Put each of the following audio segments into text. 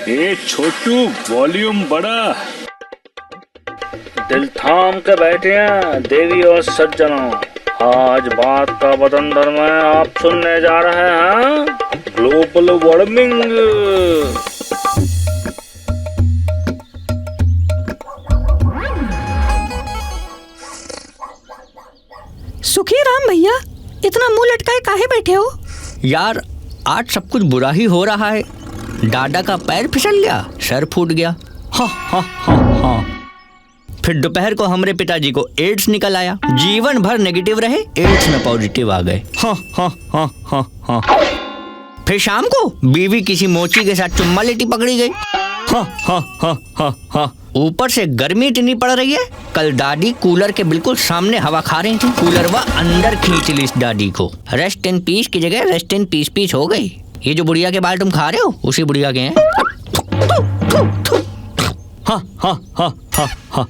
ए छोटू, volume बढ़ा। दिल थाम के बैठे हैं देवी और सज्जनों, आज बात का बतंदर में आप सुनने जा रहे हैं ग्लोबल वार्मिंग। सुखी राम भैया, इतना मुंह लटकाए काहे बैठे हो? यार आज सब कुछ बुरा ही हो रहा है। दादा का पैर फिसल गया, सर फूट गया, हा हा हा हा। फिर दोपहर को हमारे पिताजी को एड्स निकल आया, जीवन भर नेगेटिव रहे, एड्स में पॉजिटिव आ गए, हा हा हा हा हा। फिर शाम को बीवी किसी मोची के साथ चुम्मा लेटी पकड़ी गई, हा हा हा हा हा। ऊपर से गर्मी इतनी पड़ रही है, कल दादी कूलर के बिल्कुल सामने हवा खा रही थी, कूलर वह अंदर खींच ली इस दादी को। रेस्ट इन पीस की जगह रेस्ट इन पीस पीस हो गई। ये जो बुढ़िया के बाल तुम खा रहे हो उसी बुढ़िया के हैं। हा हा हा हा हा।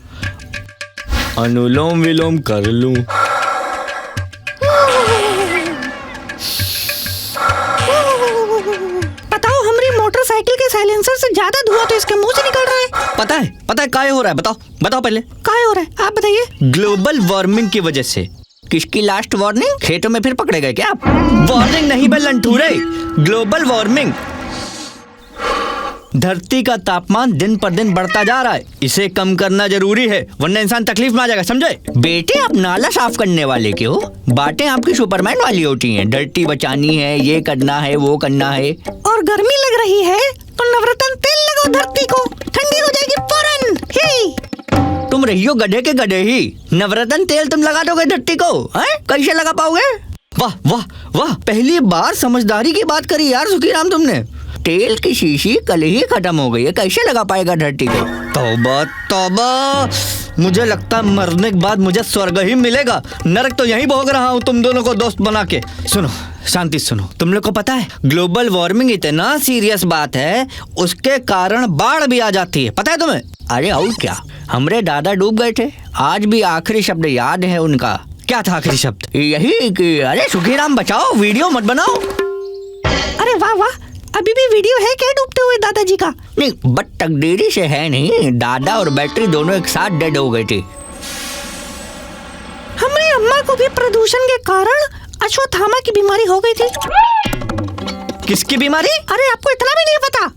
अनुलोम विलोम कर लूं। बताओ, हमारी मोटरसाइकिल के साइलेंसर से ज्यादा धुआं तो इसके मुंह से निकल रहा है। पता है काय हो रहा है? बताओ बताओ पहले काय हो रहा है, आप बताइए। ग्लोबल वार्मिंग की वजह से। किसकी लास्ट वार्निंग? खेतों में फिर पकड़े गए क्या आप? वार्निंग नहीं बे लंठूरे, ग्लोबल वार्मिंग। धरती का तापमान दिन पर दिन बढ़ता जा रहा है, इसे कम करना जरूरी है, वरना इंसान तकलीफ में आ जाएगा, समझे? बेटे आप नाला साफ करने वाले के हो, बातें आपकी सुपरमैन वाली होती हैं। धरती बचानी है, ये करना है, वो करना है। और गर्मी लग रही है तो नवरत्न तेल लगाओ धरती को, ठंडी हो जाएगी फौरन। ही तुम रहियो गधे के गधे ही, नवरत्न तेल तुम लगा दोगे धरती को? कैसे लगा पाओगे? वाह वाह वाह, पहली बार समझदारी की बात करी यार सुखी राम तुमने। तेल की शीशी कल ही खत्म हो गई है, कैसे लगा पाएगा धरती को? तौबा तौबा, मुझे लगता है मरने के बाद मुझे स्वर्ग ही मिलेगा, नरक तो यहीं भोग रहा हूँ तुम दोनों को दोस्त बना के। सुनो शांति सुनो, तुम लोग को पता है ग्लोबल वार्मिंग इतना सीरियस बात है, उसके कारण बाढ़ भी आ जाती है, पता है तुम्हें? अरे और क्या, हमारे दादा डूब गए थे, आज भी आखिरी शब्द याद है उनका। क्या था आखिरी शब्द? यही कि अरे सुखी राम बचाओ, वीडियो मत बनाओ। अरे वाह वाह, अभी भी वीडियो है क्या डूबते हुए दादाजी का? नहीं, बट तकदीरी से है नहीं, दादा और बैटरी दोनों एक साथ डेड हो गए थे। हमारी अम्मा को भी प्रदूषण के कारण अश्वत्थामा की बीमारी हो गई थी। किसकी बीमारी? अरे आपको इतना भी नहीं पता,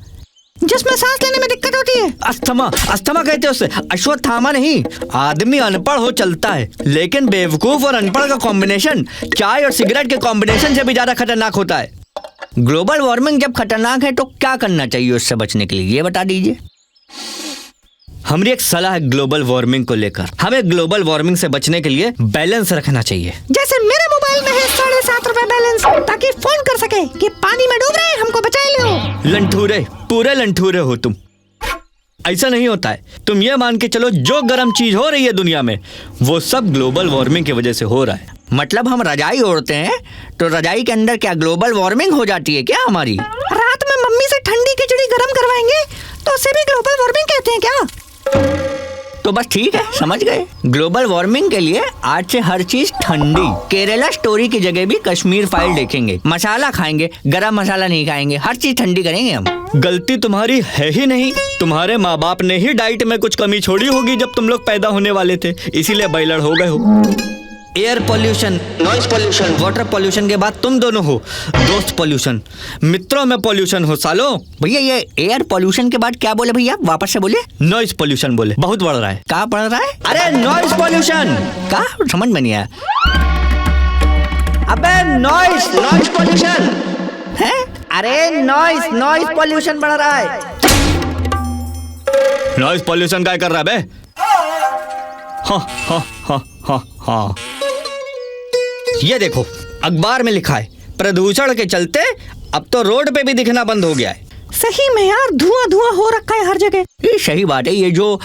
जिसमें सांस लेने में दिक्कत होती है। अस्थमा, अस्थमा कहते हैं उसे, अश्वत्थामा नहीं। आदमी अनपढ़ हो चलता है, लेकिन बेवकूफ और अनपढ़ का कॉम्बिनेशन चाय और सिगरेट के कॉम्बिनेशन से भी ज्यादा खतरनाक होता है। ग्लोबल वार्मिंग जब खतरनाक है तो क्या करना चाहिए उससे बचने के लिए, ये बता दीजिए। हमारी एक सलाह है ग्लोबल वार्मिंग को लेकर, हमें ग्लोबल वार्मिंग से बचने के लिए बैलेंस रखना चाहिए। जैसे मेरे मोबाइल में है 7.5 रुपए बैलेंस, ताकि फोन कर सके कि पानी में डूब रहे हैं, हमको बचा लो। लंठूरे, पूरे लंठूरे हो तुम। ऐसा नहीं होता है, तुम ये मान के चलो जो गर्म चीज हो रही है दुनिया में वो सब ग्लोबल वार्मिंग की वजह से हो रहा है। मतलब हम रजाई ओढ़ते हैं तो रजाई के अंदर क्या ग्लोबल वार्मिंग हो जाती है क्या हमारी? रात में मम्मी से ठंडी खिचड़ी गरम करवाएंगे तो उसे भी ग्लोबल वार्मिंग कहते हैं क्या? तो बस ठीक है, समझ गए। ग्लोबल वार्मिंग के लिए आज से हर चीज ठंडी। केरला स्टोरी की जगह भी कश्मीर फाइल देखेंगे, मसाला खाएंगे, गरम मसाला नहीं खाएंगे, हर चीज ठंडी करेंगे हम। गलती तुम्हारी है ही नहीं, तुम्हारे माँ बाप ने ही डाइट में कुछ कमी छोड़ी होगी जब तुम लोग पैदा होने वाले थे, इसीलिए बैलड़ हो गए हो। Air pollution, noise pollution, water pollution के बाद तुम दोनों हो दोस्त पॉल्यूशन, मित्रों में पॉल्यूशन हो सालो। भैया ये एयर पॉल्यूशन के बाद क्या बोले भैया, वापस से बोले? नॉइज पॉल्यूशन बोले, बहुत बढ़ रहा है। कहाँ बढ़ रहा है? अरे नॉइज पॉल्यूशन, कहाँ समझ में नहीं आया? अबे नॉइज पॉल्यूशन है, अरे नॉइज पॉल्यूशन बढ़ रहा है। नॉइज पॉल्यूशन क्या कर रहा है बे? हाँ हाँ हाँ हाँ हाँ, ये देखो अखबार में लिखा है प्रदूषण के चलते अब तो रोड पे भी दिखना बंद हो गया है। सही में यार, धुआं धुआं हो रखा है हर जगह। ये सही बात है, ये जो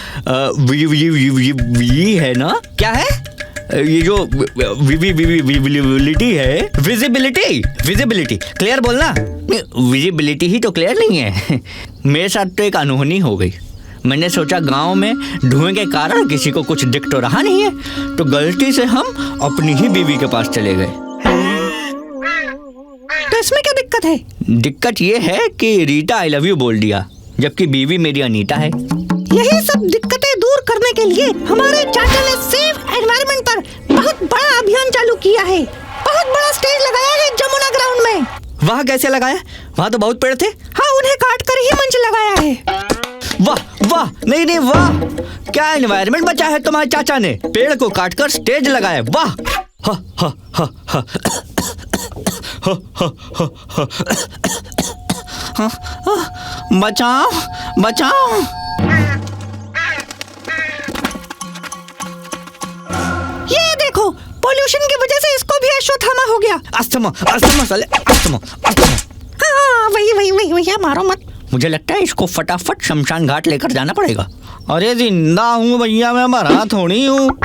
है ना, क्या है ये जो विजिबिलिटी है, विजिबिलिटी क्लियर बोलना। विजिबिलिटी ही तो क्लियर नहीं है। मेरे साथ तो एक अनहोनी हो गई। मैंने सोचा गांव में धुएं के कारण किसी को कुछ दिख तो रहा नहीं है, तो गलती से हम अपनी ही बीवी के पास चले गए। तो इसमें क्या दिक्कत है? दिक्कत ये है कि रीटा आई लव यू बोल दिया। जबकि बीवी मेरी अनीता है। यही सब दिक्कतें दूर करने के लिए हमारे चाचा ने सेफ एनवायरनमेंट पर बहुत बड़ा अभियान चालू किया है। बहुत बड़ा स्टेज लगाया है जमुना ग्राउंड में। वहाँ कैसे लगाया? वहाँ तो बहुत पेड़ थे। हाँ, उन्हें काट कर ही मंच लगाया है। वाह वाह, नहीं नहीं वाह, क्या एनवायरनमेंट बचा है तुम्हारे चाचा ने, पेड़ को काटकर स्टेज लगाया। वाह। हा हा हा हा हा हा हा हा, बचाओ बचाओ। ये देखो, पोल्यूशन की वजह से इसको भी अश्वत्थामा हो गया। अस्थमा अस्थमा साले, अस्थमा अस्थमा। हाँ, वही भैया, मारो मत। मुझे लगता है इसको फटाफट शमशान घाट लेकर जाना पड़ेगा। अरे जिंदा हूँ भैया, मैं मरा थोड़ी हूँ।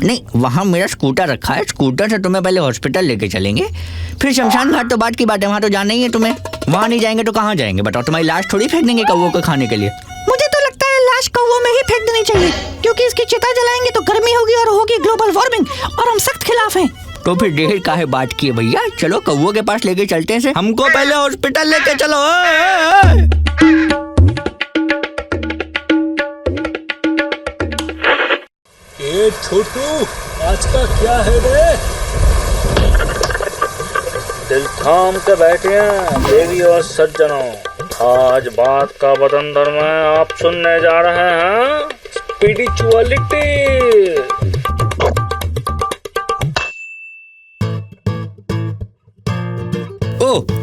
नहीं, वहाँ मेरा स्कूटर रखा है, स्कूटर से तुम्हें पहले हॉस्पिटल लेके चलेंगे, फिर शमशान घाट तो बात की बात है, वहाँ तो जाना ही है तुम्हें। वहाँ नहीं जाएंगे तो कहाँ जाएंगे बताओ? तुम्हारी लाश थोड़ी फेंक देंगे कौवों को खाने के लिए। मुझे तो लगता है लाश कौवों में ही फेंक देनी चाहिए, क्योंकि इसकी चिता जलाएंगे तो गर्मी होगी और होगी ग्लोबल वार्मिंग, और हम सख्त खिलाफ हैं। तो फिर देर काहे बात की है भैया, चलो कौवों के पास लेके चलते हैं। हमको पहले हॉस्पिटल लेके चलो। ए छोटू, आज का क्या है रे? दिल थाम के बैठे हैं देवी और सज्जनों, आज बात का बतंदर में आप सुनने जा रहे हैं स्पिरिचुअलिटी।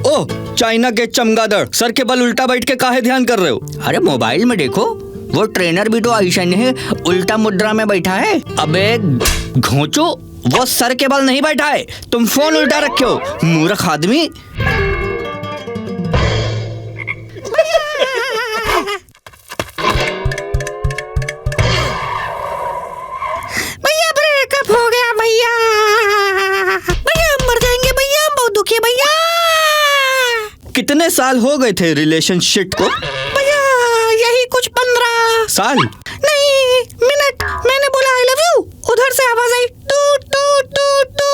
ओ चाइना के चमगादड़, सर के बल उल्टा बैठ के काहे ध्यान कर रहे हो? अरे मोबाइल में देखो, वो ट्रेनर भी तो ऐसा है, उल्टा मुद्रा में बैठा है। अबे घोंचो, वो सर के बल नहीं बैठा है, तुम फोन उल्टा रखे हो मूर्ख आदमी। भैया ब्रेकअप हो गया भैया, भैया मर जाएंगे भैया, बहुत दुखी है भैया। कितने साल हो गए थे रिलेशनशिप को? भैया यही कुछ 15 साल नहीं, मिनट। मैंने बोला आई लव यू, उधर से आवाज आई टू टू टू टू,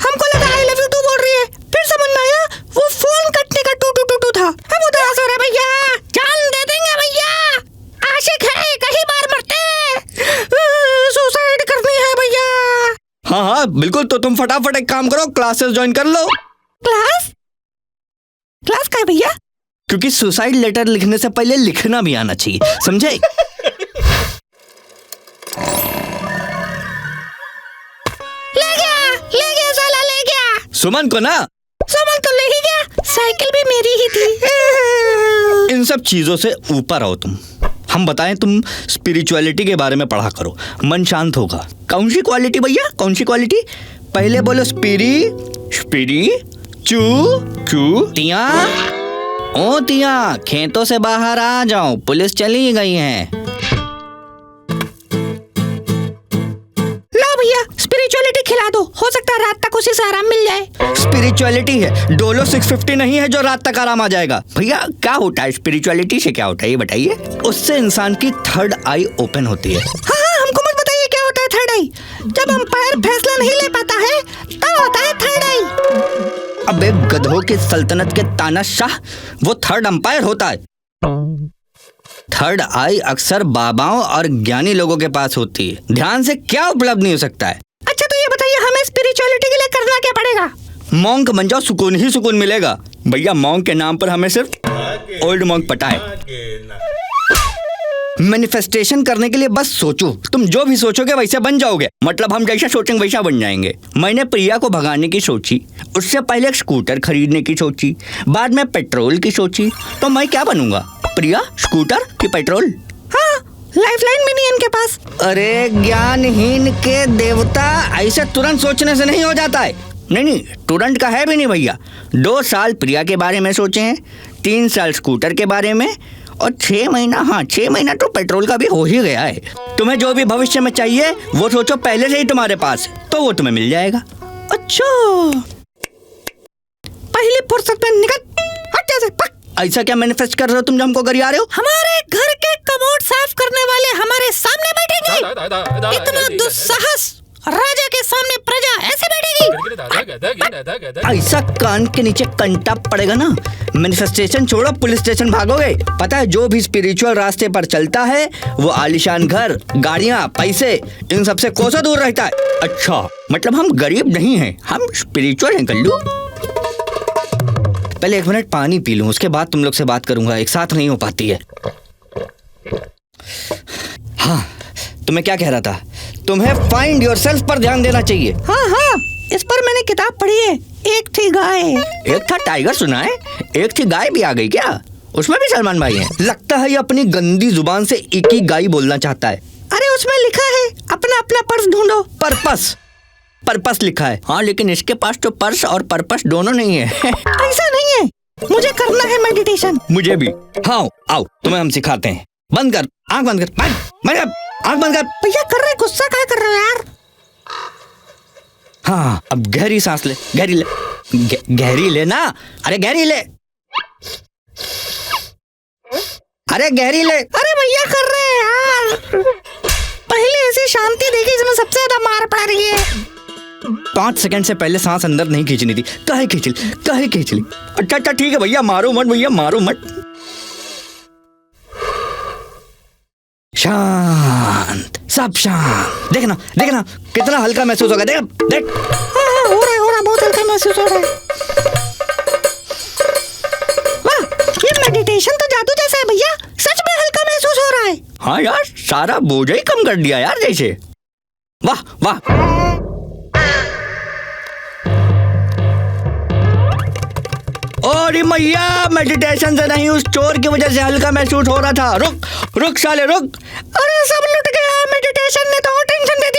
हमको लगा आई लव यू टू बोल रही है, फिर समझ में आया वो फोन कटने का टू टू टू टू था। अब उदास हो रहा है भैया, जान दे देंगे भैया, आशिक है कहीं बार मरते, सुसाइड करनी है भैया। हाँ हाँ बिल्कुल, तो तुम फटाफट एक काम करो, क्लासेस ज्वाइन कर लो। क्लास का है भैया? क्योंकि सुसाइड लेटर लिखने से पहले लिखना भी आना चाहिए, समझे? ले गया साला, ले गया। सुमन को ना? सुमन तो ले ही गया, साइकिल भी मेरी ही थी। इन सब चीजों से ऊपर आओ तुम। हम बताएं, तुम स्पिरिचुअलिटी के बारे में पढ़ा करो, मन शांत होगा। कौन सी क्वालिटी भैया, कौन सी क्वालिटी? पहले बोलो स्पिरी चू चू तिया। ओ तिया, खेतों से बाहर आ जाओ, पुलिस चली गई है। लो भैया स्पिरिचुअलिटी खिला दो, हो सकता है रात तक उसी से आराम मिल जाए। स्पिरिचुअलिटी है, डोलो 650 नहीं है जो रात तक आराम आ जाएगा। भैया क्या होता है स्पिरिचुअलिटी से, क्या होता है ये बताइए? उससे इंसान की थर्ड आई ओपन होती है। हाँ, हमको मत बताइए क्या होता है थर्ड आई। जब अंपायर फैसला नहीं ले पाता है तब होता है थर्ड आई। अबे गधों की सल्तनत के तानाशाह, वो थर्ड अंपायर होता है। थर्ड आई अक्सर बाबाओं और ज्ञानी लोगों के पास होती है। ध्यान से क्या उपलब्ध नहीं हो सकता है। अच्छा तो ये बताइए, हमें स्पिरिचुअलिटी के लिए करना क्या पड़ेगा? मॉन्क बन जाओ, सुकून ही सुकून मिलेगा। भैया मॉन्क के नाम पर हमें सिर्फ ओल्ड मॉन्क पता है। मैनिफेस्टेशन करने के लिए बस सोचो, तुम जो भी सोचोगे वैसे बन जाओगे, मतलब हम जैसा सोचेंगे वैसा बन जाएंगे। मैंने प्रिया को भगाने की सोची, उससे पहले एक स्कूटर खरीदने की सोची, बाद में पेट्रोल की सोची, तो मैं क्या बनूंगा? प्रिया, स्कूटर कि पेट्रोल? हाँ, लाइफलाइन भी नहीं इनके पास। अरे ज्ञानहीन के देवता, ऐसे तुरंत सोचने से नहीं हो जाता है। नहीं, तुरंत का है भी नहीं भैया। 2 साल प्रिया के बारे में सोचे हैं, 3 साल स्कूटर के बारे में, और 6 महीना, हाँ 6 महीना तो पेट्रोल का भी हो ही गया है। तुम्हें जो भी भविष्य में चाहिए वो सोचो पहले से ही तुम्हारे पास है, तो वो तुम्हें मिल जाएगा। अच्छा, पहली फुर्सत में निकल, हट जैसे पक। ऐसा क्या मैनिफेस्ट कर रहे हो तुम जो हमको गरिया रहे हो? हमारे घर के कमोड साफ करने वाले हमारे सामने बैठेंगे। इतना दुस्साहस राजा के सामने प्रजा ऐसे बैठेगी। ऐसा कान के नीचे कंटा पड़ेगा ना, मैनिफेस्टेशन छोड़ो पुलिस स्टेशन भागोगे। पता है जो भी स्पिरिचुअल रास्ते पर चलता है वो आलीशान घर, गाड़ियाँ, पैसे इन सबसे कोसों दूर रहता है। अच्छा मतलब हम गरीब नहीं हैं, हम स्पिरिचुअल हैं कल्लू। पहले 1 मिनट पानी पी लूं, उसके बाद तुम लोग से बात करूंगा, एक साथ नहीं हो पाती है। हाँ तुम्हें क्या कह रहा था, तुम्हें फाइंड योरसेल्फ पर ध्यान देना चाहिए। हाँ, इस पर मैंने किताब पढ़ी है। एक थी गाय, एक था टाइगर सुना है, एक थी गाय भी आ गई क्या? उसमें भी सलमान भाई हैं। लगता है ये अपनी गंदी जुबान से एक ही गाय बोलना चाहता है। अरे उसमें लिखा है अपना अपना पर्स ढूंढो। पर्पस लिखा है। हाँ लेकिन इसके पास तो पर्स और पर्पस दोनों नहीं है। ऐसा नहीं है, मुझे करना है मेडिटेशन। मुझे भी। हाँ आओ तुम्हें हम सिखाते हैं। बंद कर, आंख बंद कर, आंख बंद कर। भैया कर रहे, गुस्सा क्या कर रहे हो यार? हाँ अब गहरी सांस ले, गहरी ले, गहरी ले ना। अरे गहरी ले, अरे गहरी ले। अरे भैया कर रहे हैं यार। पहले ऐसी शांति देखी इसमें सबसे ज्यादा मार पड़ रही है। 5 सेकंड से पहले सांस अंदर नहीं खींचनी थी, काहे खींच ली। अच्छा ठीक है भैया, मारो मत भैया, मारो मत। शांत, सब शांत। देखना कितना हल्का महसूस होगा। देख। हाँ, हो रहा है, बहुत हल्का महसूस हो रहा है। वाह, ये मेडिटेशन तो जादू जैसा है भैया, सच में हल्का महसूस हो रहा है। हाँ यार, सारा बोझ ही कम कर दिया यार जैसे। वाह। अरे मैया, मेडिटेशन से नहीं, उस चोर की वजह से हल्का महसूस हो रहा था। रुक साले रुक। अरे सब लुट गया, मेडिटेशन ने तो और टेंशन दे